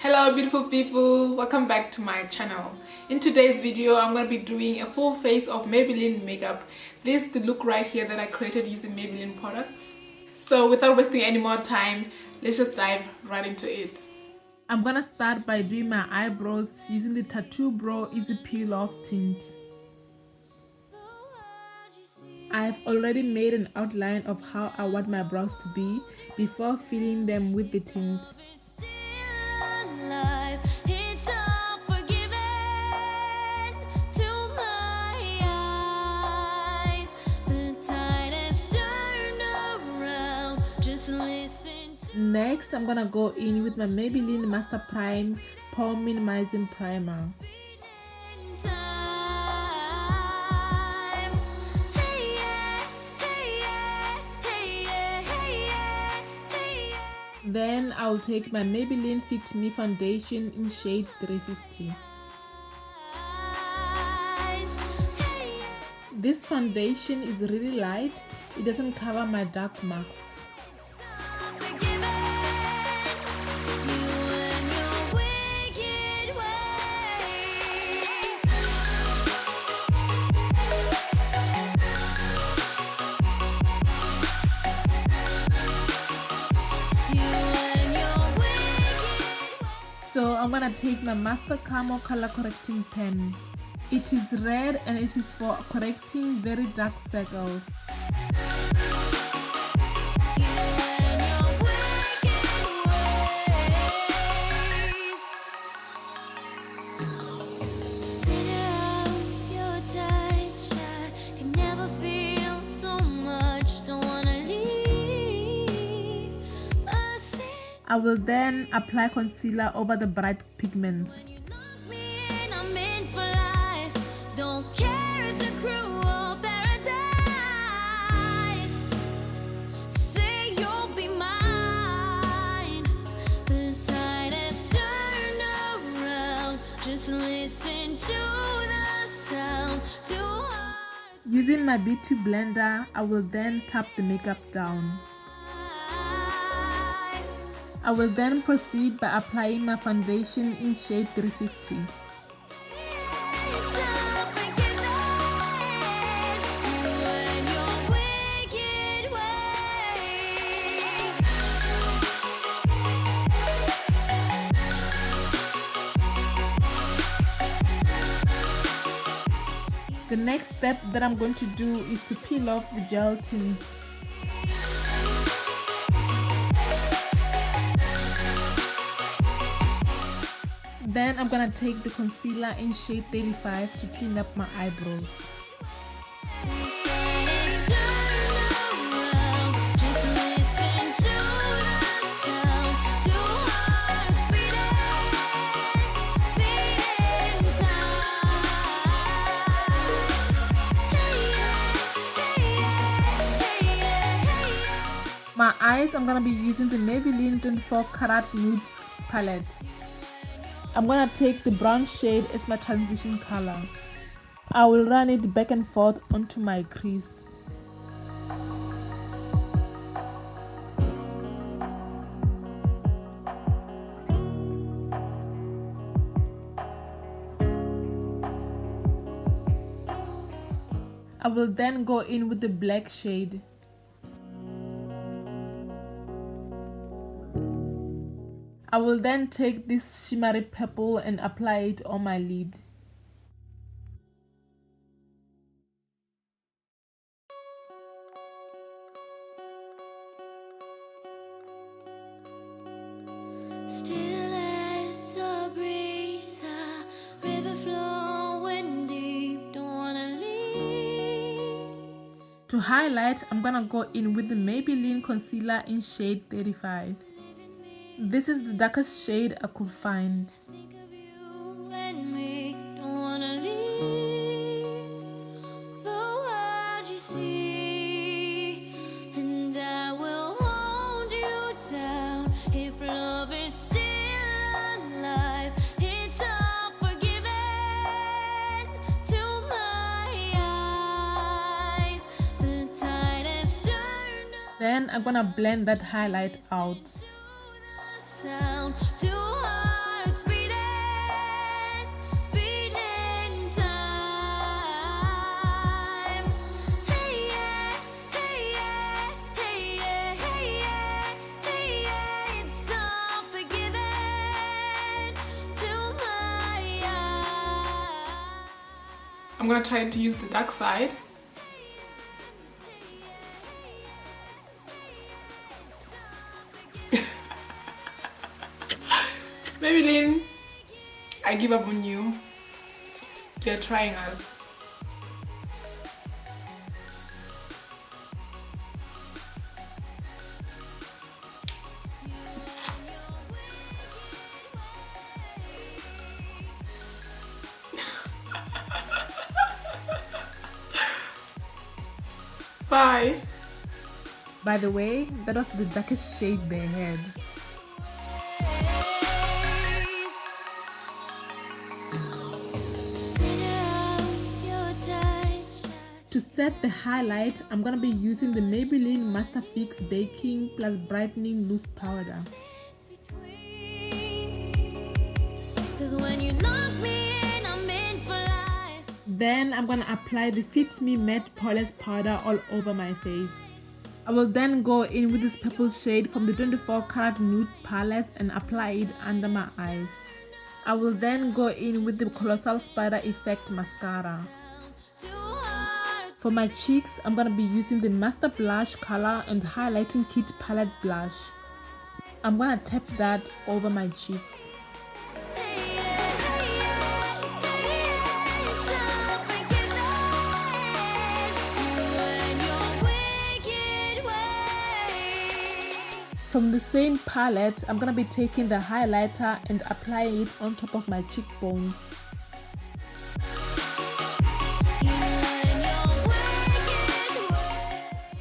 Hello beautiful people, welcome back to my channel. In today's video I'm going to be doing a full face of Maybelline makeup. This is the look right here that I created using Maybelline products. So without wasting any more time, let's just dive right into it. I'm gonna start by doing my eyebrows using the Tattoo Brow Easy Peel Off tint. I've already made an outline of how I want my brows to be before filling them with the tint. Next, I'm gonna go in with my Maybelline Master Prime Pore Minimizing Primer. Then I'll take my Maybelline Fit Me foundation in shade 350. This foundation is really light, it doesn't cover my dark marks. So I'm gonna take my Master Camo color correcting pen. It is red and it is for correcting very dark circles. I will then apply concealer over the bright pigments. Using my beauty blender, I will then tap the makeup down. I will then proceed by applying my foundation in shade 350. The next step that I'm going to do is to peel off the gel tint. Then I'm gonna take the concealer in shade 35 to clean up my eyebrows. My eyes, I'm gonna be using the Maybelline 24 Karat Nudes palette. I'm gonna take the brown shade as my transition color. I will run it back and forth onto my crease. I will then go in with the black shade. I will then take this shimmery purple and apply it on my lid. Still as a breeze, a river flowing deep, don't wanna leave. To highlight, I'm gonna go in with the Maybelline concealer in shade 35. This is the darkest shade I could find. Think of you and me, don't wanna leave the world you see, and I will hold you down if love is still alive. It's all forgiven to my eyes. The tide has turned. Then I'm gonna blend that highlight out. Sound too hard. I'm gonna try to use the dark side. Maybelline, I give up on you. You're trying us. Bye. By the way, that was the darkest shade they had. To set the highlight, I'm gonna be using the Maybelline Master Fix Baking+Brightening Loose Powder. Then I'm gonna apply the Fit Me Matte Polish Powder all over my face. I will then go in with this purple shade from the 24 karat nude palette and apply it under my eyes. I will then go in with the Colossal Spider Effect Mascara. For my cheeks, I'm gonna be using the Master Blush Color and Highlighting Kit Palette Blush. I'm gonna tap that over my cheeks. From the same palette, I'm gonna be taking the highlighter and applying it on top of my cheekbones.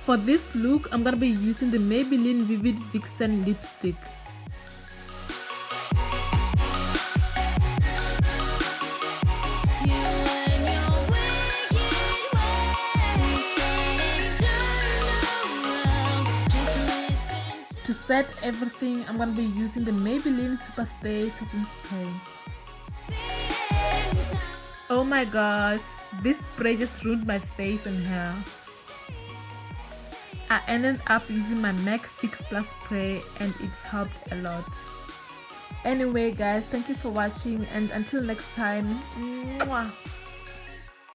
For this look, I'm gonna be using the Maybelline Vivid Vixen lipstick. To set everything, I'm gonna be using the Maybelline Superstay Setting Spray. Oh my god, this spray just ruined my face and hair. I ended up using my MAC Fix Plus spray and it helped a lot. Anyway guys, thank you for watching and until next time, mwah.